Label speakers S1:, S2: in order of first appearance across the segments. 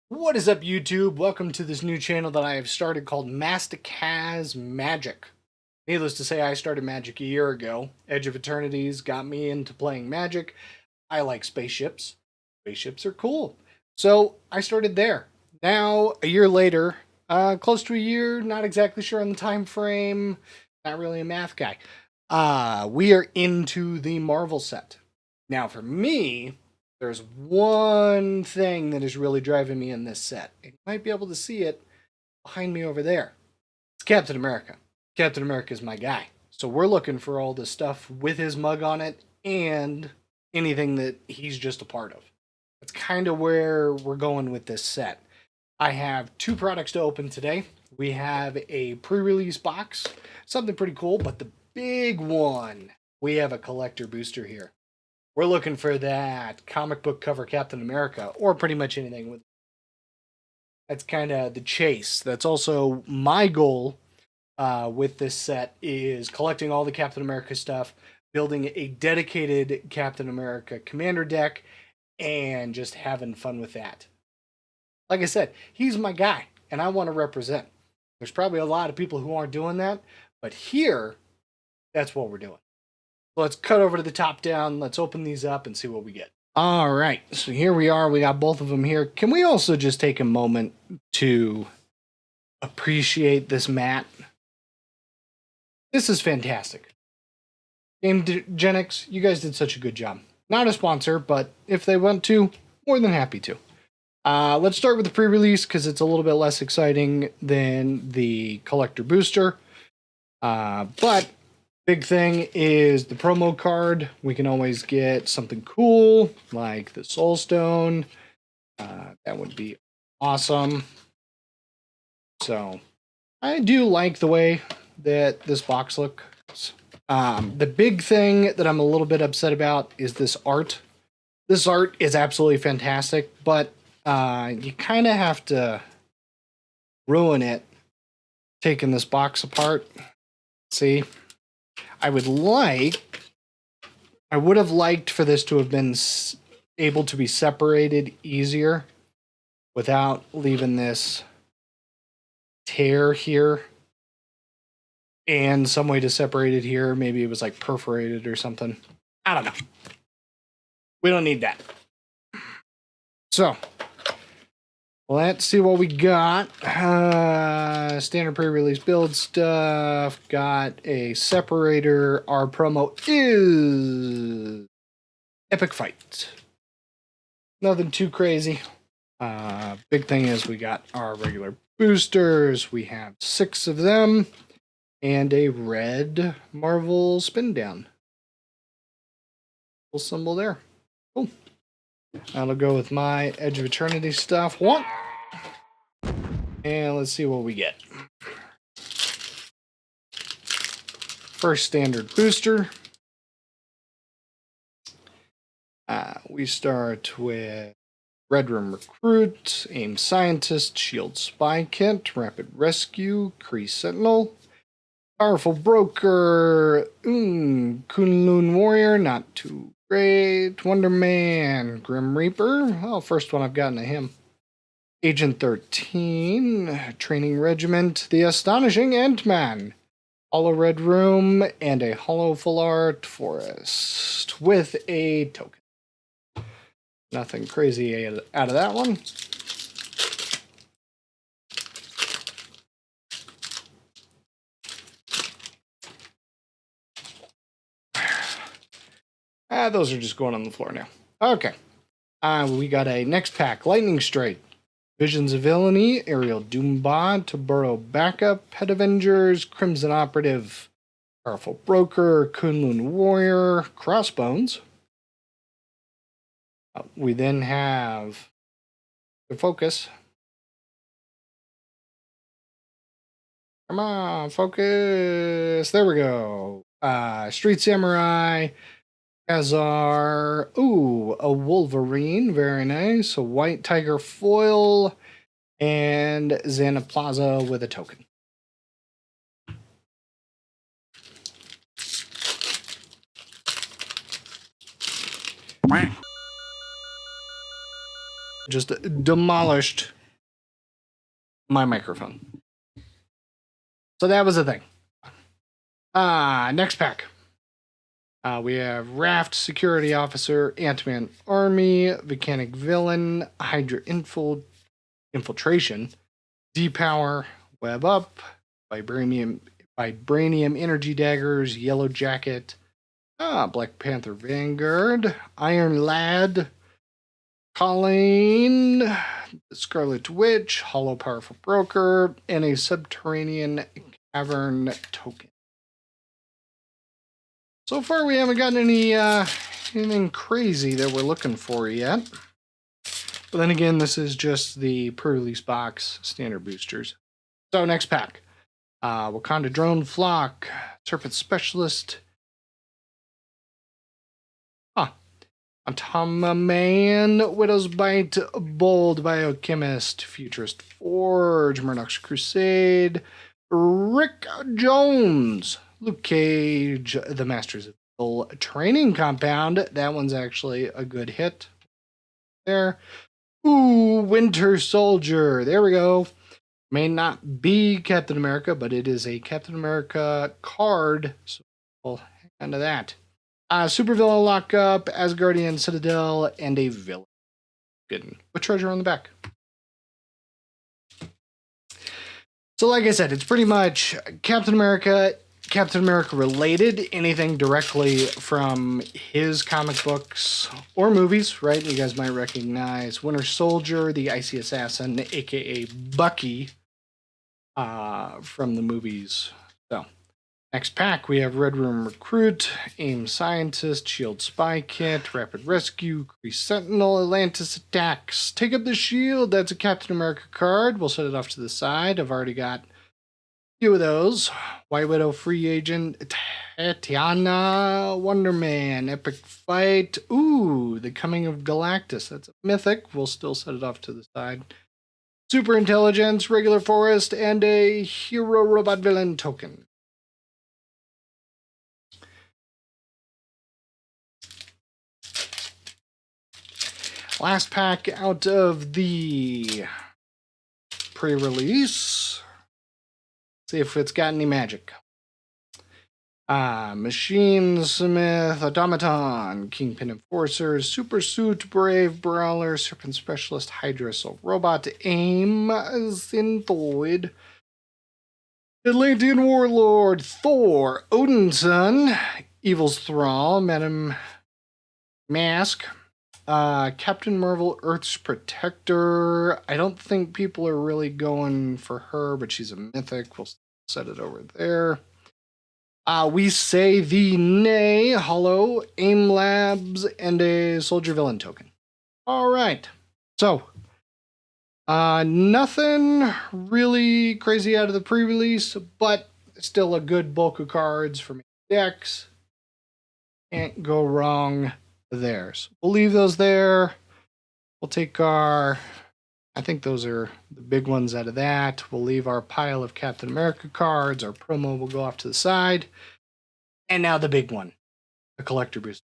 S1: What is up, YouTube? Welcome to this new channel that I have started called Masticaz Magic. Needless to say, I started Magic a year ago. Edge of Eternities got me into playing Magic. I like spaceships. Spaceships are cool. So I started there. Now, a year later, close to a year, not exactly sure on the time frame, not really a math guy. We are into the Marvel set. Now, for me, there's one thing that is really driving me in this set. And you might be able to see it behind me over there. It's Captain America. Captain America is my guy. So we're looking for all this stuff with his mug on it and anything that he's just a part of. That's kind of where we're going with this set. I have two products to open today. We have a pre-release box, something pretty cool, but the big one, we have a collector booster here. We're looking for that comic book cover Captain America, or pretty much anything with. That's kind of the chase. That's also my goal with this set is collecting all the Captain America stuff, building a dedicated Captain America commander deck, and just having fun with that. Like I said, he's my guy, and I want to represent. There's probably a lot of people who aren't doing that, but here, that's what we're doing. Let's cut over to the top down. Let's open these up and see what we get. All right, so here we are. We got both of them here. Can we also just take a moment to appreciate this mat? This is fantastic. GameGenix, you guys did such a good job. Not a sponsor, but if they want to, more than happy to. Let's start with the pre-release because it's a little bit less exciting than the collector booster. But big thing is the promo card. We can always get something cool like the Soul Stone. That would be awesome. So I do like the way that this box looks. The big thing that I'm a little bit upset about is this art. This art is absolutely fantastic, but you kind of have to ruin it taking this box apart. See? I would have liked for this to have been able to be separated easier without leaving this tear here and some way to separate it here. Maybe it was like perforated or something. I don't know. We don't need that. So let's see what we got. Standard pre-release build stuff. Got a separator. Our promo is Epic Fight. Nothing too crazy. Big thing is we got our regular boosters. We have 6 of them. And a red Marvel spin down. Little symbol there. Cool. That'll go with my Edge of Eternity stuff. One. And let's see what we get. First standard booster. We start with Red Room Recruit, Aim Scientist, Shield Spy Kit, Rapid Rescue, Kree Sentinel, Powerful Broker, Kunlun Warrior, not too great, Wonder Man, Grim Reaper, oh, first one I've gotten of him, Agent 13, Training Regiment, The Astonishing Ant-Man, Hollow Red Room, and a Hollow Full Art Forest with a token. Nothing crazy out of that one. Those are just going on the floor now. Okay. We got a next pack. Lightning Strike. Visions of Villainy. Aerial Doombot. Taburo Backup. Pet Avengers. Crimson Operative. Powerful Broker. Kunlun Warrior. Crossbones. We then have the Focus. Come on, focus. There we go. Street Samurai. Khazar. Ooh, a Wolverine. Very nice. A White Tiger foil. And Xanaplaza with a token. Just demolished my microphone. So that was the thing. Next pack. We have Raft, Security Officer, Ant-Man Army, Volcanic Villain, Hydra Infiltration, D-Power, Web Up, Vibranium Energy Daggers, Yellow Jacket, Black Panther Vanguard, Iron Lad, Colleen, Scarlet Witch, Hollow Powerful Broker, and a Subterranean Cavern token. So far, we haven't gotten anything crazy that we're looking for yet. But then again, this is just the pre-release box standard boosters. So next pack. Wakanda Drone Flock, Serpent Specialist. Automa Man, Widow's Bite, Bold Biochemist, Futurist Forge, Murdoch's Crusade, Rick Jones, Luke Cage, The Masters of Evil Training Compound. That one's actually a good hit. There. Ooh, Winter Soldier. There we go. May not be Captain America, but it is a Captain America card. So we'll hang on to that. Supervillain Lockup, Asgardian Citadel, and a villain. Good. With treasure on the back. So like I said, it's pretty much Captain America related, anything directly from his comic books or movies, right? You guys might recognize Winter Soldier, the Icy Assassin, aka Bucky, from the movies. So, next pack, we have Red Room Recruit, AIM Scientist, Shield Spy Kit, Rapid Rescue, Kree Sentinel, Atlantis Attacks. Take up the Shield, that's a Captain America card. We'll set it off to the side. I've already got a few of those. White Widow, Free Agent, Tatiana, Wonder Man, Epic Fight. Ooh, The Coming of Galactus. That's a mythic. We'll still set it off to the side. Super Intelligence, Regular Forest, and a Hero Robot Villain token. Last pack out of the pre-release. See if it's got any magic. Machine Smith, Automaton, Kingpin Enforcer, Super Suit, Brave Brawler, Serpent Specialist, Hydra Assault Robot, AIM, Synthoid, Atlantean Warlord, Thor, Odinson, Evil's Thrall, Madam Mask, Captain Marvel, Earth's Protector. I don't think people are really going for her, but she's a mythic. We'll set it over there. We Say the Nay, Hollow, AIM Labs, and a Soldier Villain token. All right. So, nothing really crazy out of the pre-release, but still a good bulk of cards for decks. Can't go wrong there. So we'll leave those there. We'll take I think those are the big ones out of that. We'll leave our pile of Captain America cards. Our promo will go off to the side. And now the big one, the collector booster.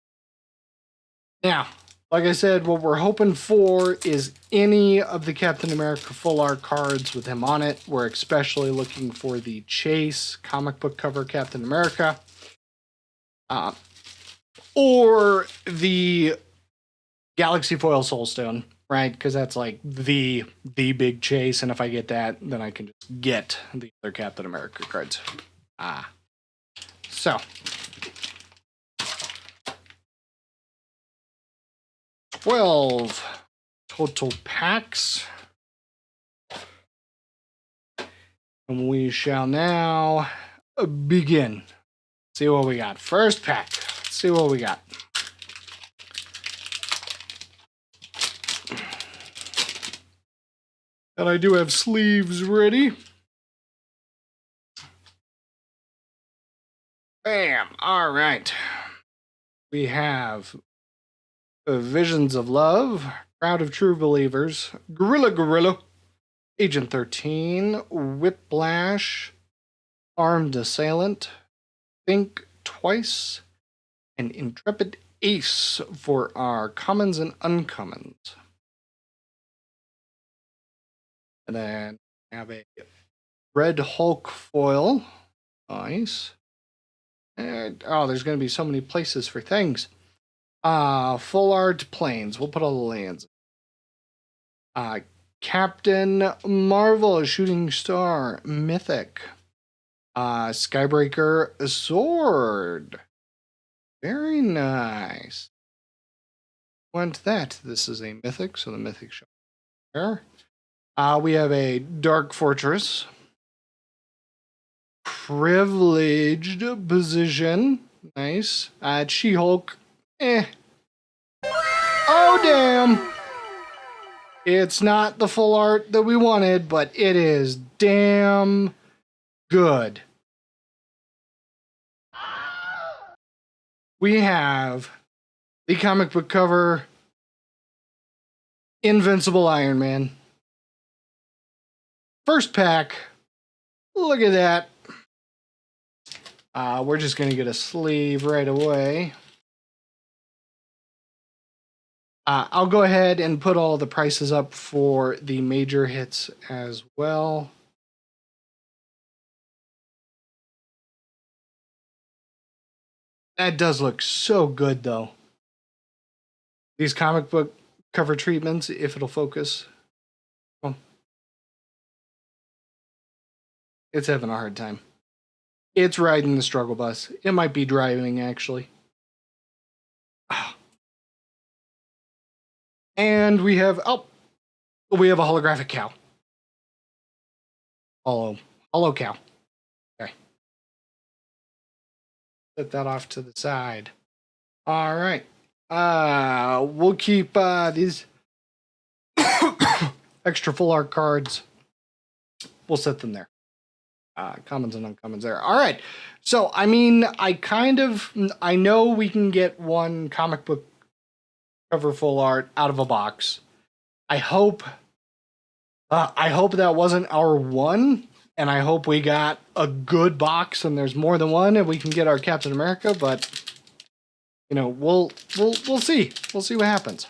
S1: Now, like I said, what we're hoping for is any of the Captain America full art cards with him on it. We're especially looking for the Chase comic book cover Captain America. Or the Galaxy Foil Soulstone, right? Because that's like the big Chase, and if I get that, then I can just get the other Captain America cards. So, 12 total packs. And we shall now begin. See what we got. First pack. Let's see what we got. And I do have sleeves ready. Bam! All right. We have Visions of Love, Crowd of True Believers, Gorilla, Agent 13, Whiplash, Armed Assailant, Think Twice, and Intrepid Ace for our commons and uncommons. And then Have a Red Hulk foil. Nice. And, oh, there's going to be so many places for things. Full art planes. We'll put all the lands. Captain Marvel, Shooting Star, Mythic. Skybreaker, Sword. Very nice. Want that? This is a Mythic, so the Mythic show there. We have a Dark Fortress. Privileged Position. Nice. She-Hulk. Oh, damn. It's not the full art that we wanted, but it is damn good. We have the comic book cover Invincible Iron Man. First pack. Look at that. We're just going to get a sleeve right away. I'll go ahead and put all the prices up for the major hits as well. That does look so good, though. These comic book cover treatments, if it'll focus. Well, it's having a hard time. It's riding the struggle bus. It might be driving, actually. And we have a holographic cow. Hollow cow. Okay. Set that off to the side. All right. We'll keep these extra full art cards. We'll set them there. Commons and uncommons there. All right. So, I mean, I know we can get one comic book cover full art out of a box. I hope that wasn't our one, and I hope we got a good box and there's more than one and we can get our Captain America, but you know, we'll see. We'll see what happens.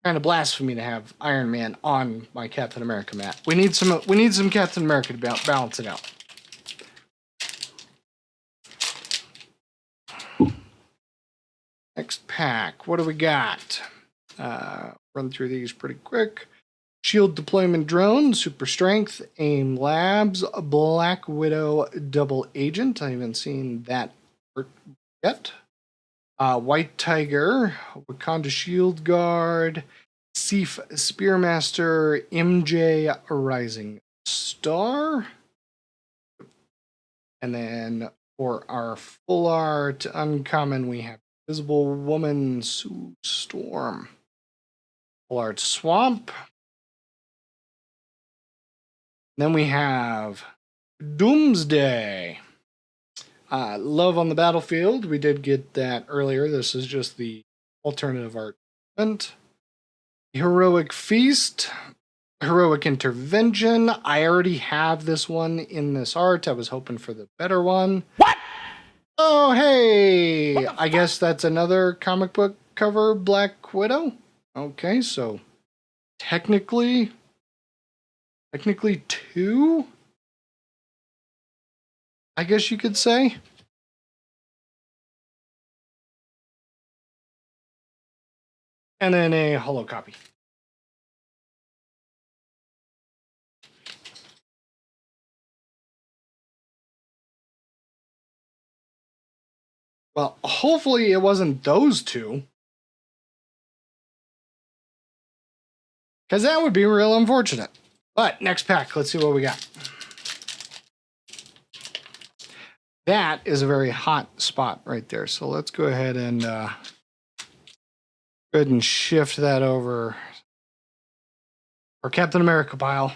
S1: Kind of blasphemy to have Iron Man on my Captain America mat. We need some Captain America to balance it out. Next pack. What do we got? Run through these pretty quick. Shield Deployment Drone, Super Strength, AIM Labs, Black Widow Double Agent. I haven't seen that yet. White Tiger, Wakanda Shield Guard, Sif Spearmaster, MJ Rising Star. And then for our full art uncommon, we have Visible Woman Sue Storm. Full art Swamp. Then we have Doomsday. Love on the Battlefield. We did get that earlier. This is just the alternative art event. Heroic Feast. Heroic Intervention. I already have this one in this art. I was hoping for the better one.
S2: What?
S1: Oh, hey! I guess that's another comic book cover, Black Widow. Okay, so technically two, I guess you could say. And then a holo copy. Well, hopefully it wasn't those two. Because that would be real unfortunate. But next pack, let's see what we got. That is a very hot spot right there. So let's go ahead and shift that over. Our Captain America pile.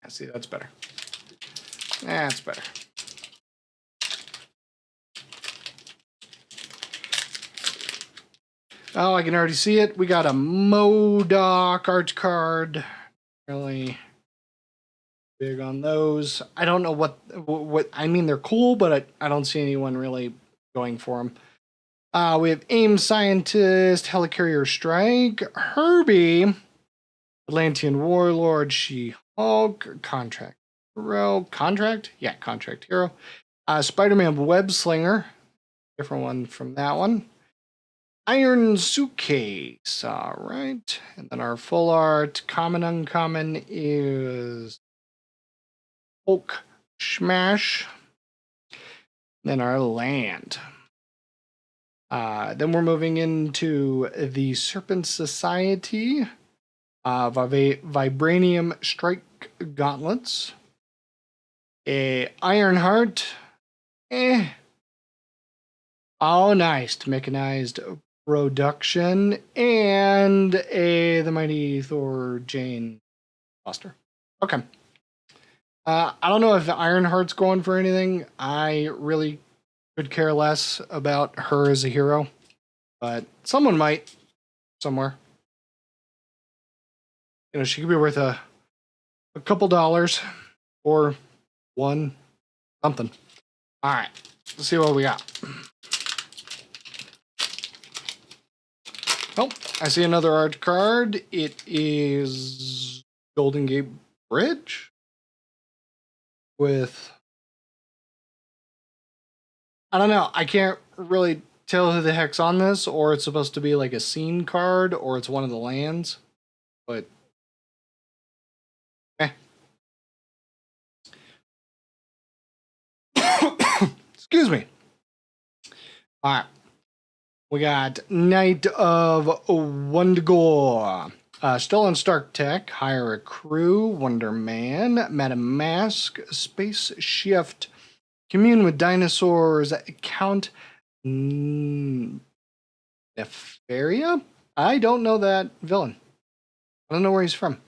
S1: See, that's better. That's better. Oh, I can already see it. We got a MODOK art card. Really big on those. I don't know what I mean. They're cool, but I don't see anyone really going for them. We have AIM Scientist, Helicarrier Strike, Herbie, Atlantean Warlord, She-Hulk, Contract Hero. Contract? Yeah, Contract Hero. Spider-Man Web Slinger. Different one from that one. Iron Suitcase. All right. And then our full art, common, uncommon, is Hulk Smash. Then our land. Then we're moving into the Serpent Society. Vibranium Strike Gauntlets. A Ironheart. Oh, nice. Mechanized production. And the Mighty Thor Jane Foster. Okay. I don't know if the Ironheart's going for anything. I really could care less about her as a hero. But someone might. Somewhere. You know, she could be worth a couple dollars. Or one. Something. Alright. Let's see what we got. Oh, I see another art card. It is Golden Gate Bridge with, I don't know. I can't really tell who the heck's on this, or it's supposed to be like a scene card, or it's one of the lands. But excuse me. All right. We got Knight of Wundagore. Still on Stark Tech. Hire a crew. Wonder Man. Madam Mask. Space Shift. Commune with dinosaurs. Count Nefaria? I don't know that villain. I don't know where he's from.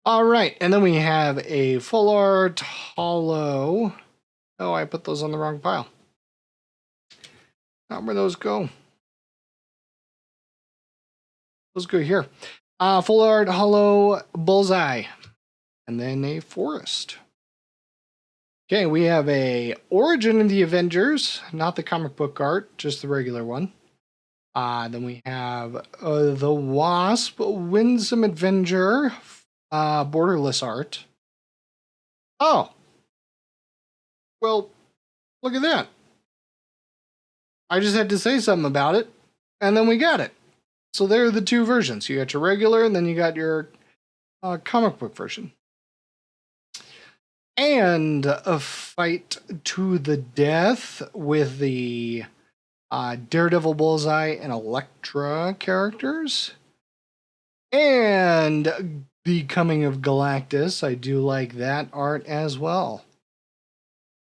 S1: All right. And then we have a full art hollow. Oh, I put those on the wrong pile. Not where those go. Let's go here. Full art hollow bullseye. And then a forest. Okay, we have a Origin of the Avengers. Not the comic book art, just the regular one. Then we have the Wasp, Winsome Avenger, borderless art. Oh. Well, look at that. I just had to say something about it, and then we got it. So there are the two versions. You got your regular, and then you got your comic book version. And a fight to the death with the Daredevil, Bullseye, and Elektra characters. And the Coming of Galactus. I do like that art as well.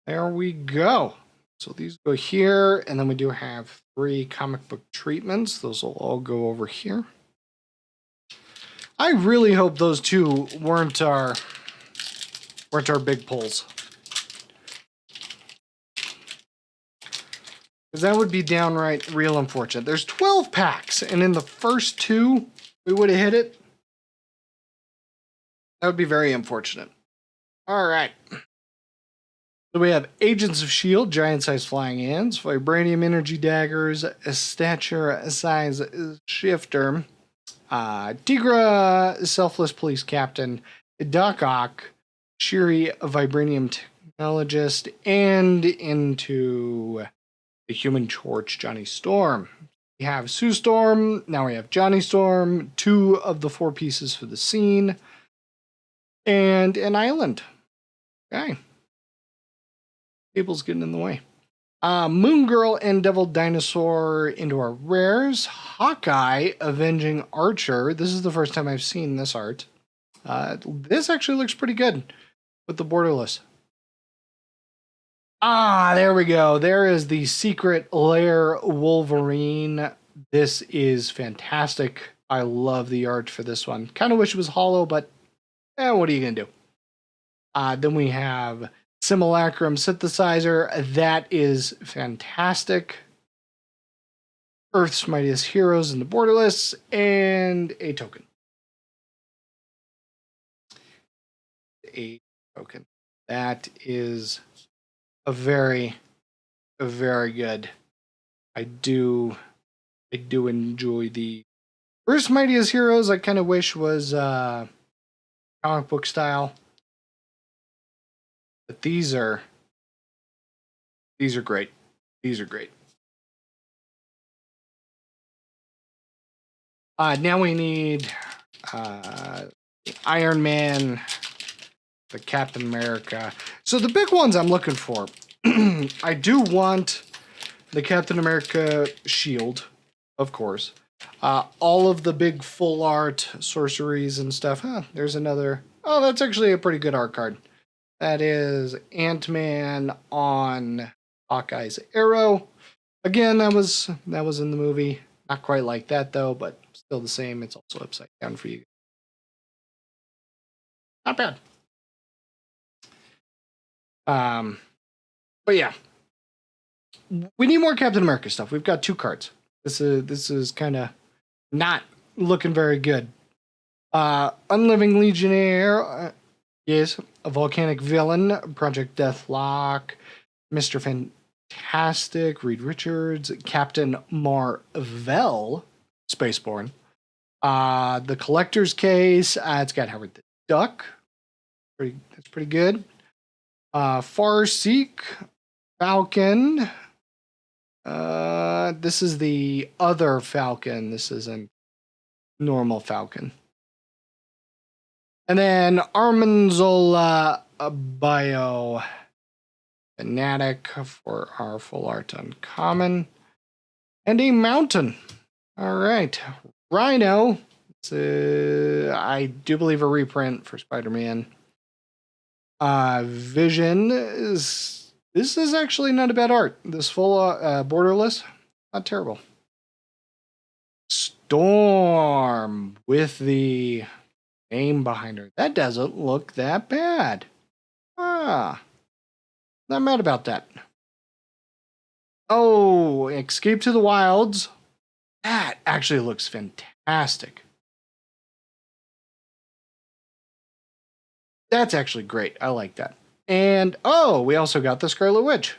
S1: There we go. So these go here, and then we do have 3 comic book treatments. Those will all go over here. I really hope those two weren't our big pulls. Because that would be downright real unfortunate. There's 12 packs, and in the first 2, we would have hit it. That would be very unfortunate. All right. So we have Agents of S.H.I.E.L.D., giant-sized flying ants, vibranium energy daggers, a stature size shifter, Tigra, selfless police captain, Doc Ock, Shiri, a vibranium technologist, and into the Human Torch, Johnny Storm. We have Sue Storm, now we have Johnny Storm, 2 of the 4 pieces for the scene, and an island. Okay. Cable's getting in the way. Moon Girl and Devil Dinosaur into our rares. Hawkeye, Avenging Archer. This is the first time I've seen this art. This actually looks pretty good with the borderless. There we go. There is the Secret Lair Wolverine. This is fantastic. I love the art for this one. Kind of wish it was hollow, but what are you going to do? Then we have Simulacrum Synthesizer. That is fantastic. Earth's Mightiest Heroes in the borderless, and a token. A token. That is a very good. I do enjoy the Bruce Mightiest Heroes, I kind of wish was comic book style. But these are great. These are great. Now we need Iron Man, the Captain America. So the big ones I'm looking for. I do want the Captain America shield, of course. All of the big full art sorceries and stuff. There's another. Oh, that's actually a pretty good art card. That is Ant-Man on Hawkeye's arrow. Again, that was in the movie. Not quite like that though, but still the same. It's also upside down for you. Not bad. But yeah, we need more Captain America stuff. We've got 2 cards. This is kind of not looking very good. Unliving Legionnaire, yes, a volcanic villain, Project Deathlock, Mr. Fantastic, Reed Richards, Captain Marvel, Spaceborne. The Collector's Case, it's got Howard the Duck. That's pretty good. Farseek, Falcon. This is the other Falcon. This isn't normal Falcon. And then Armanzola Bio Fanatic for our full art uncommon. And a Mountain. All right. Rhino. It's I do believe a reprint for Spider-Man. Vision is... This is actually not a bad art. This full borderless, not terrible. Storm with the name behind her. That doesn't look that bad. Not mad about that. Oh, Escape to the Wilds. That actually looks fantastic. That's actually great. I like that. And, oh, we also got the Scarlet Witch.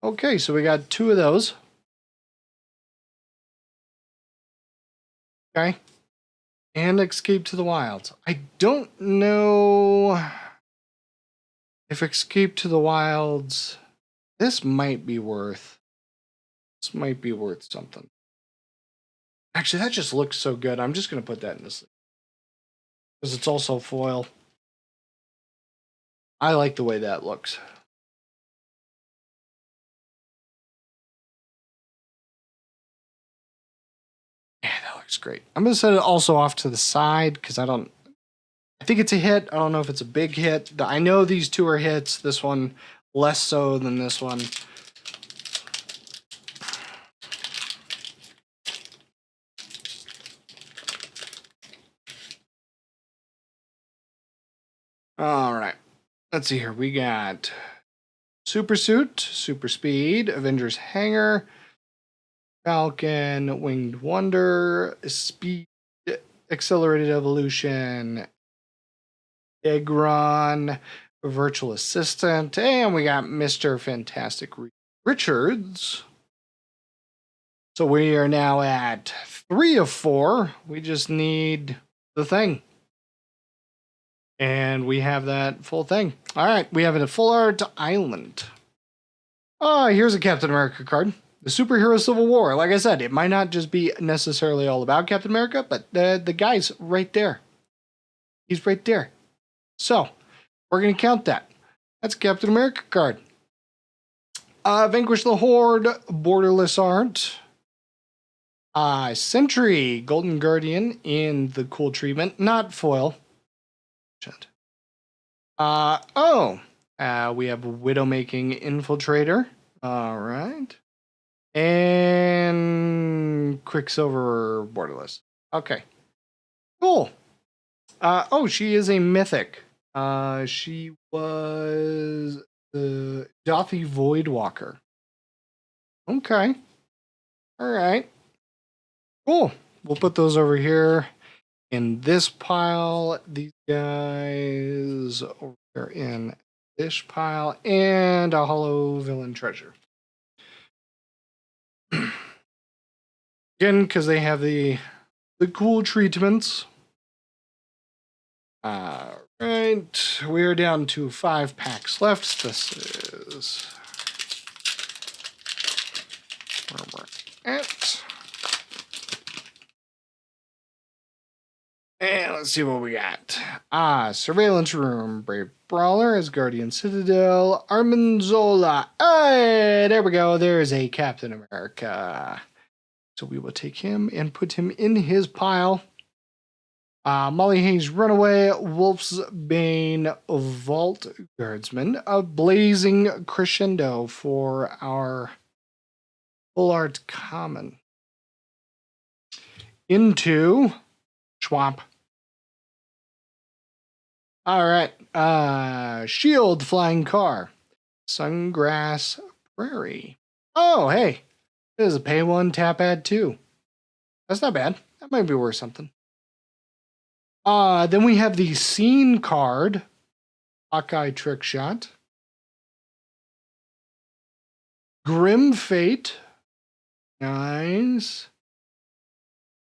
S1: Okay, so we got 2 of those. Okay. And Escape to the Wilds. I don't know if Escape to the Wilds... This might be worth something. Actually, that just looks so good. I'm just going to put that in this. Because it's also foil. I like the way that looks. Yeah, that looks great. I'm going to set it also off to the side because I think it's a hit. I don't know if it's a big hit. I know these 2 are hits. This one less so than this one. All right. Let's see here. We got Super Suit, Super Speed, Avengers Hangar, Falcon, Winged Wonder, Speed, Accelerated Evolution, Egron, Virtual Assistant, and we got Mr. Fantastic Richards. So we are now at 3 of 4. We just need the thing. And we have that full thing. All right, we have a full art island. Here's a Captain America card. The Superhero Civil War. Like I said, it might not just be necessarily all about Captain America, but the guy's right there. He's right there. So, we're going to count that. That's a Captain America card. Vanquish the Horde, borderless art. Sentry, Golden Guardian in the cool treatment, not foil. We have Widowmaking Infiltrator. All right. And Quicksilver Borderless. Okay. Cool. She is a mythic. She was the Dothy Voidwalker. Okay. All right. Cool. We'll put those over here. In this pile, these guys over there in this pile, and a hollow villain treasure. Again, because they have the the cool treatments. Alright, we're down to 5 packs left. This is where we're at. And let's see what we got. Surveillance Room, Brave Brawler, Asgardian Citadel, Armanzola. Hey, there we go. There's a Captain America. So we will take him and put him in his pile. Molly Hayes Runaway, Wolf's Bane, Vault Guardsman, a Blazing Crescendo for our Full Art Common. Into Schwamp. Alright, Shield Flying Car, Sungrass Prairie. Oh, hey, this is a pay 1, tap add 2. That's not bad. That might be worth something. Then we have the Scene card, Hawkeye Trick Shot, Grim Fate, nice,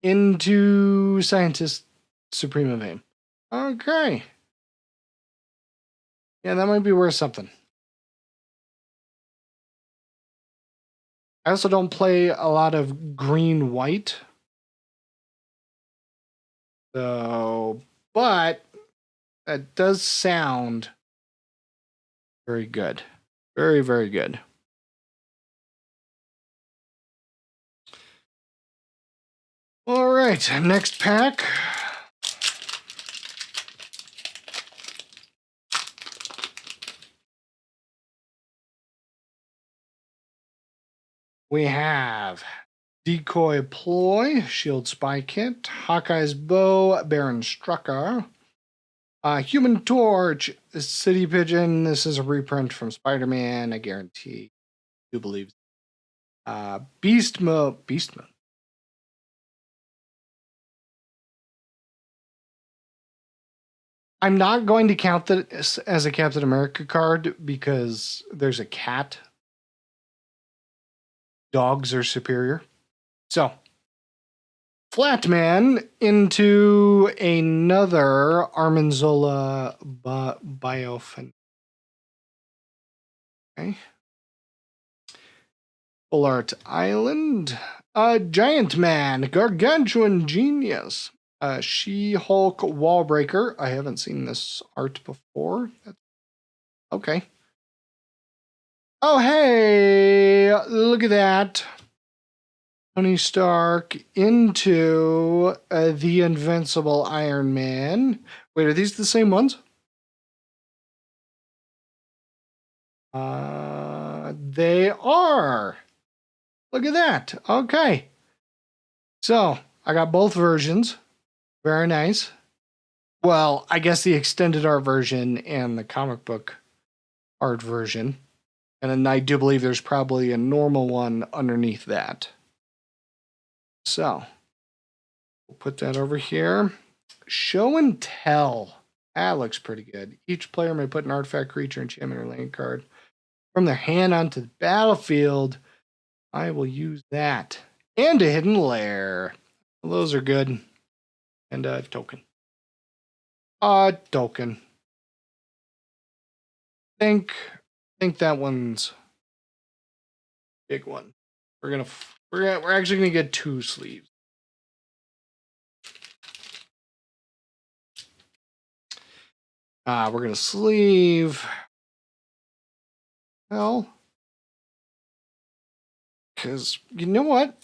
S1: into Scientist Supreme of Aim. Okay. Yeah, that might be worth something. I also don't play a lot of green-white. So, but that does sound very good. Very, very good. All right, next pack. We have Decoy Ploy, Shield Spy Kit, Hawkeye's Bow, Baron Strucker, Human Torch, City Pigeon. This is a reprint from Spider-Man, I guarantee. I do believe. Beast Mode. I'm not going to count that as a Captain America card because there's a cat. Dogs are superior. So, Flatman into another Armanzola Biofan. Okay. Full Art Island. Giant Man, Gargantuan Genius. She-Hulk Wallbreaker. I haven't seen this art before. Okay. Oh, hey! Look at that. Tony Stark into the Invincible Iron Man. Wait, are these the same ones? They are. Look at that. Okay. So, I got both versions. Very nice. Well, I guess the extended art version and the comic book art version. And then I do believe there's probably a normal one underneath that. So, we'll put that over here. Show and Tell. That looks pretty good. Each player may put an artifact, creature, enchantment, or land card from their hand onto the battlefield. I will use that. And a Hidden Lair. Well, those are good. And a token. Token. Think that one's big one. We're actually gonna get 2 sleeves. We're gonna sleeve. Well, because you know what?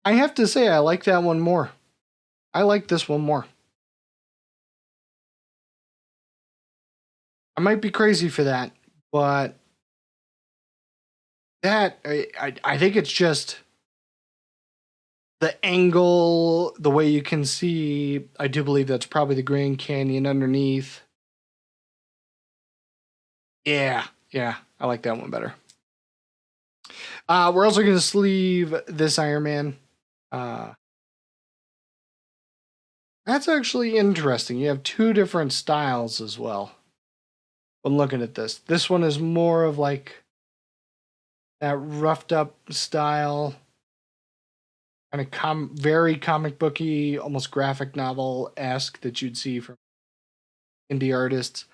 S1: I have to say I like that one more. I like this one more. I might be crazy for that, but that I think it's just the angle, the way you can see. I do believe that's probably the Grand Canyon underneath. Yeah, I like that one better. We're also going to sleeve this Iron Man. That's actually interesting. You have 2 different styles as well. When looking at this one is more of like that roughed up style, kind of very comic booky, almost graphic novel-esque that you'd see from indie artists.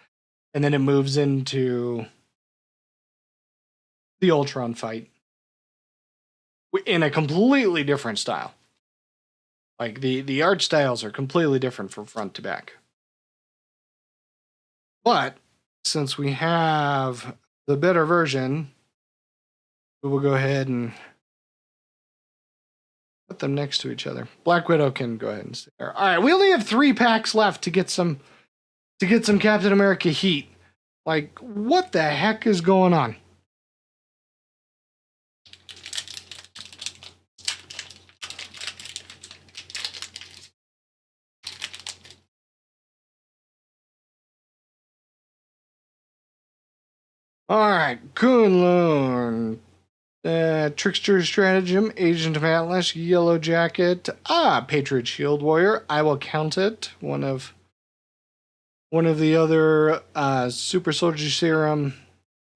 S1: And then it moves into the Ultron fight in a completely different style. Like the art styles are completely different from front to back. But since we have the better version, we will go ahead and put them next to each other. Black Widow can go ahead and stay there. All right, we only have 3 packs left to get some Captain America heat. Like, what the heck is going on? All right, Kunlun, Trickster Stratagem, Agent of Atlas, Yellow Jacket, Patriot Shield Warrior. I will count it. One of the other Super Soldier Serum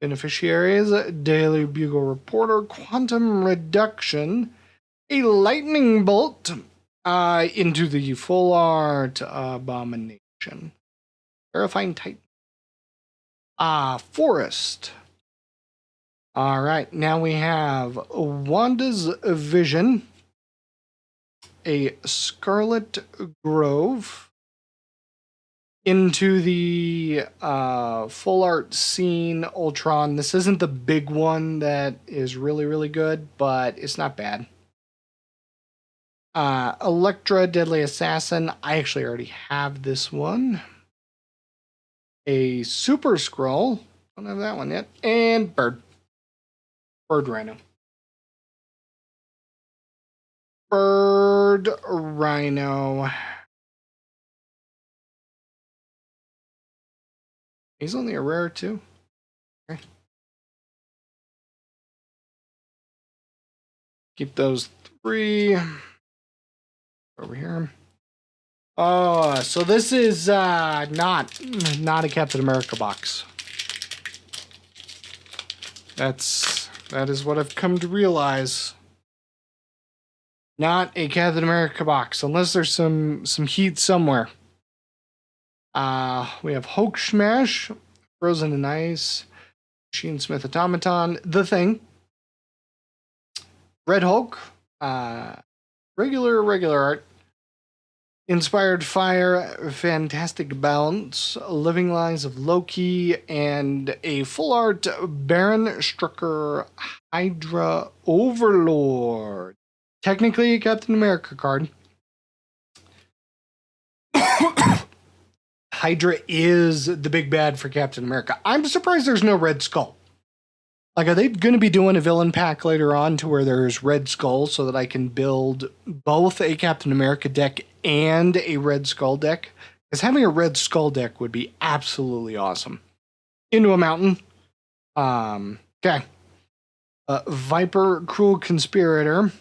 S1: beneficiaries. Daily Bugle Reporter, Quantum Reduction, a Lightning Bolt into the Full Art Abomination. Terrifying Titan. Forest. All right, now we have Wanda's Vision, a Scarlet Grove, into the Full Art Scene Ultron. This isn't the big one that is really, really good, but it's not bad. Elektra, Deadly Assassin. I actually already have this one. A Super Scroll. Don't have that one yet. And Bird Rhino. Bird Rhino. He's only a rare too. Okay. Keep those 3 over here. Oh, so this is not a Captain America box. That is what I've come to realize. Not a Captain America box, unless there's some heat somewhere. We have Hulk Smash, Frozen in Ice, Machine Smith Automaton, The Thing, Red Hulk, regular art, Inspired Fire, Fantastic Balance, Living Lies of Loki, and a full art Baron Strucker Hydra Overlord. Technically a Captain America card. Hydra is the big bad for Captain America. I'm surprised there's no Red Skull. Like, are they going to be doing a villain pack later on to where there's Red Skull so that I can build both a Captain America deck and a Red Skull deck? Because having a Red Skull deck would be absolutely awesome. Into a Mountain. Okay. Viper, Cruel Conspirator.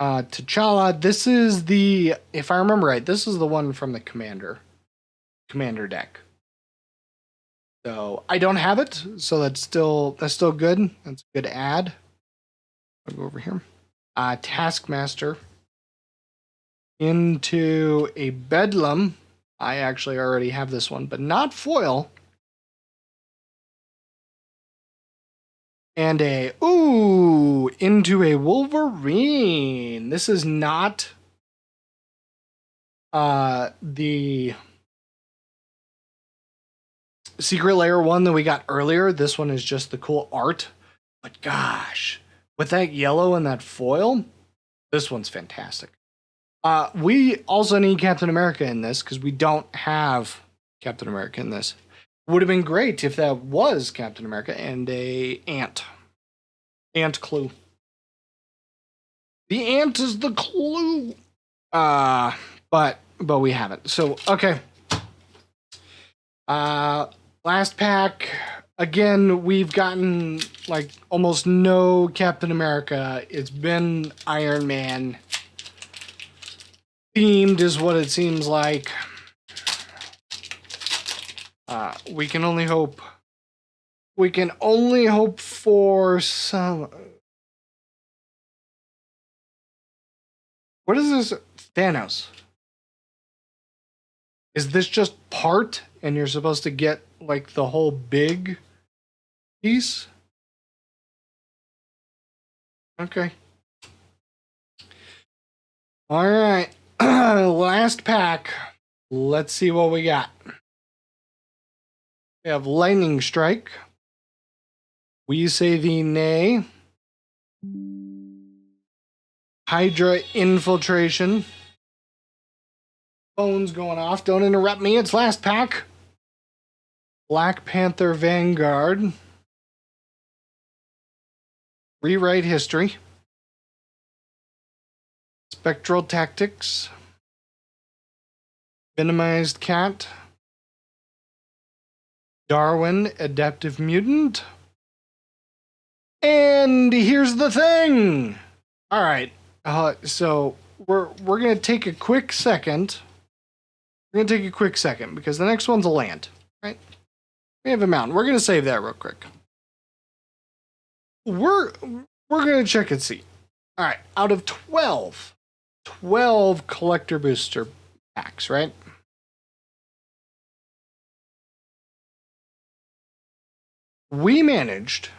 S1: T'Challa. This is the, if I remember right, this is the one from the Commander deck. So I don't have it, so that's still good. That's a good add. I'll go over here. Taskmaster into a Bedlam. I actually already have this one, but not foil. And into a Wolverine. This is not the Secret Lair one that we got earlier. This one is just the cool art. But gosh, with that yellow and that foil, this one's fantastic. We also need Captain America in this because we don't have Captain America in this. Would have been great if that was Captain America and a ant. Ant clue. The ant is the clue. But we haven't. So, okay. Last pack. Again, we've gotten like almost no Captain America. It's been Iron Man themed is what it seems like. We can only hope for some What is this? Thanos. Is this just part and you're supposed to get like the whole big piece? Okay. All right. Last pack. Let's see what we got. We have Lightning Strike. We say the nay. Hydra Infiltration. Phone's going off. Don't interrupt me. It's last pack. Black Panther Vanguard. Rewrite History. Spectral Tactics. Minimized Cat. Darwin, Adaptive Mutant. And here's the thing. All right. So we're gonna take a quick second. We're gonna take a quick second because the next one's a land, right? We have a mountain. We're gonna save that real quick. We're gonna check and see. All right. Out of 12 collector booster packs, right? We managed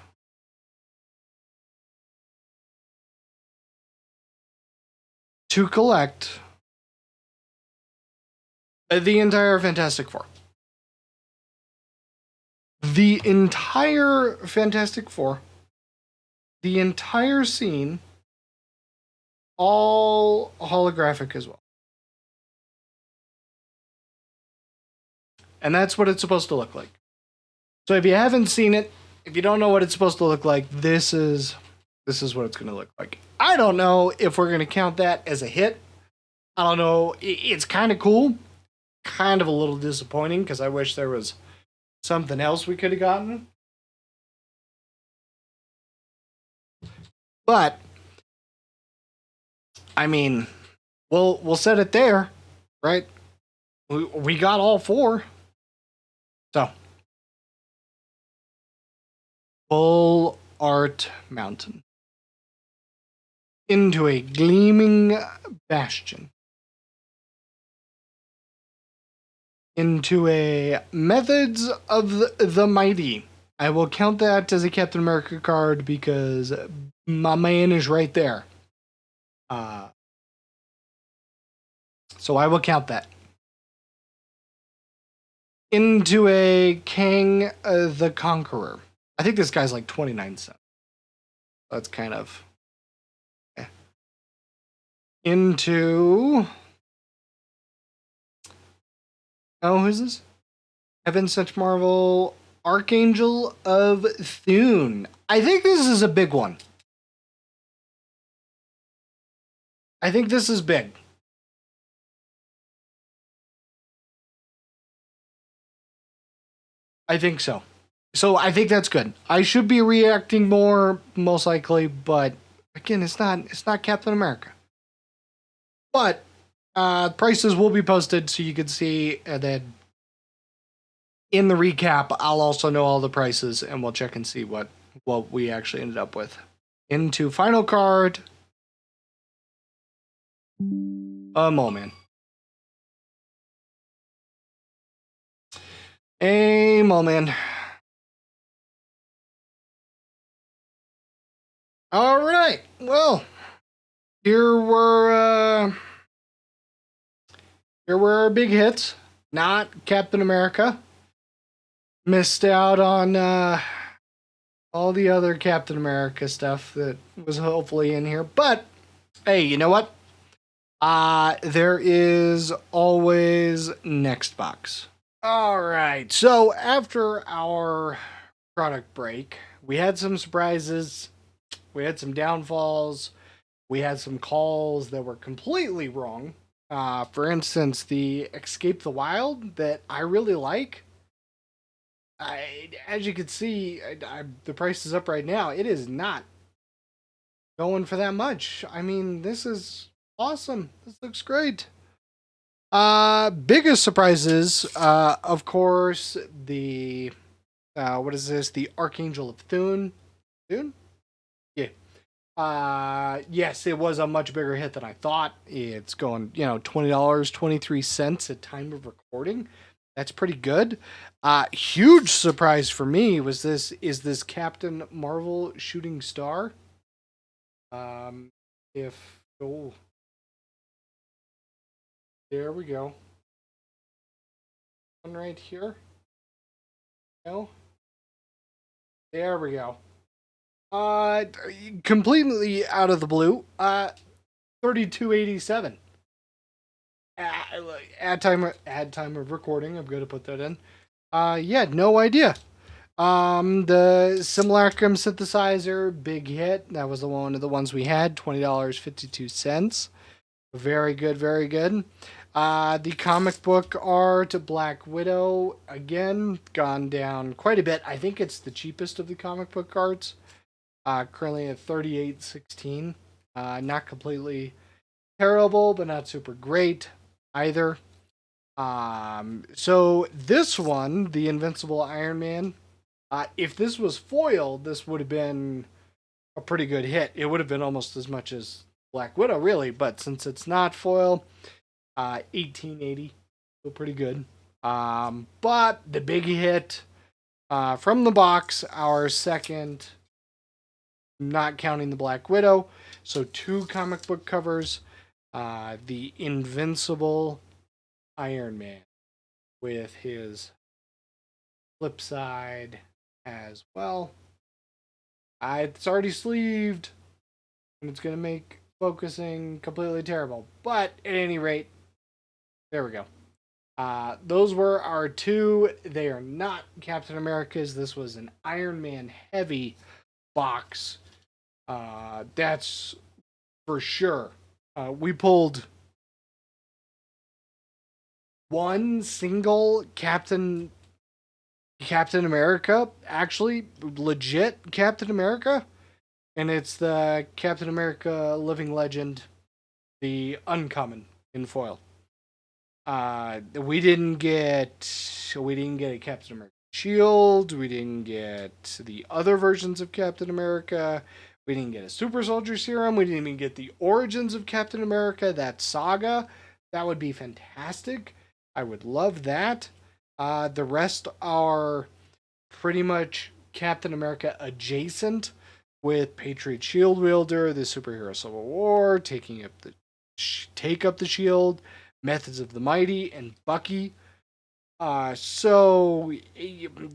S1: to collect the entire Fantastic Four. The entire Fantastic Four. The entire scene. All holographic as well. And that's what it's supposed to look like. So if you haven't seen it, if you don't know what it's supposed to look like, this is what it's going to look like. I don't know if we're going to count that as a hit. I don't know. It's kind of cool. Kind of a little disappointing because I wish there was something else we could have gotten. But I mean, we'll set it there, right? We got all 4. So Full Art Mountain. Into a Gleaming Bastion. Into a Methods of the Mighty. I will count that as a Captain America card because my man is right there. So I will count that. Into a Kang the Conqueror. I think this guy's like 29 cents. That's kind of... Into... Oh, who's this? Heaven Sent Marvel, Archangel of Thune. I think this is a big one. I think this is big. I think so. So I think that's good. I should be reacting more, most likely, but again, it's not Captain America. But prices will be posted so you can see, and then in the recap, I'll also know all the prices, and we'll check and see what we actually ended up with. Into final card. A moment. A moment. All right. Well, here were our big hits. Not Captain America. Missed out on all the other Captain America stuff that was hopefully in here. But hey, you know what? There is always next box. All right. So after our product break, we had some surprises. We had some downfalls. We had some calls that were completely wrong. For instance, the Escape the Wild that I really like. As you can see, the price is up right now. It is not going for that much. I mean, this is awesome. This looks great. Biggest surprises, of course, the what is this? The Archangel of Thune. Thune? Yeah. Yes, it was a much bigger hit than I thought. It's going, $20, 23 cents at time of recording. That's pretty good. Huge surprise for me was this Captain Marvel Shooting Star. If oh, there we go. One right here. No. There we go. Uh, Completely out of the blue. 3287. Add time of recording. I'm gonna put that in. Yeah, no idea. The Simulacrum synthesizer, big hit. That was one of the ones we had. $20.52. Very good, very good. The comic book art, Black Widow, again, gone down quite a bit. I think it's the cheapest of the comic book arts. Currently at 38.16. Not completely terrible, but not super great either. So this one, the Invincible Iron Man, if this was foil, this would have been a pretty good hit. It would have been almost as much as Black Widow, really, but since it's not foil, 1880, so pretty good. But the big hit from the box, our second, not counting the Black Widow, so 2 comic book covers, the Invincible Iron Man with his flip side as well. It's already sleeved, and it's going to make focusing completely terrible. But at any rate, there we go. Those were our 2. They are not Captain America's. This was an Iron Man heavy box. That's for sure. We pulled one single Captain America, actually legit Captain America, and it's the Captain America Living Legend, the uncommon in foil. We didn't get a Captain America Shield. We didn't get the other versions of Captain America. We didn't get a Super Soldier Serum. We didn't even get the origins of Captain America, that saga. That would be fantastic. I would love that. The rest are pretty much Captain America adjacent, with Patriot Shield Wielder, the Superhero Civil War, take up the shield, Methods of the Mighty, and Bucky. So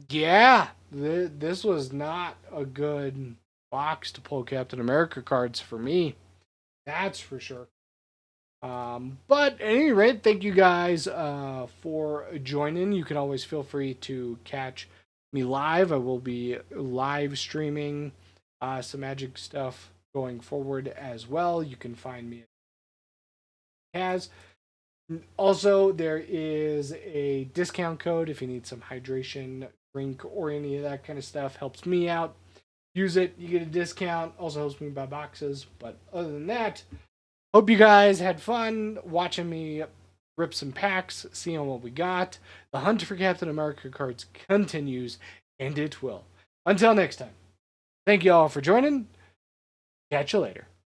S1: yeah, this was not a good box to pull Captain America cards for me. That's for sure. But at any rate, thank you guys for joining. You can always feel free to catch me live. I will be live streaming some Magic stuff going forward as well. You can find me at Kaz. Also, there is a discount code if you need some hydration drink or any of that kind of stuff. Helps me out. Use it, you get a discount. Also helps me buy boxes. But other than that, hope you guys had fun watching me rip some packs, seeing what we got. The hunt for Captain America cards continues, and it will. Until next time, thank you all for joining. Catch you later.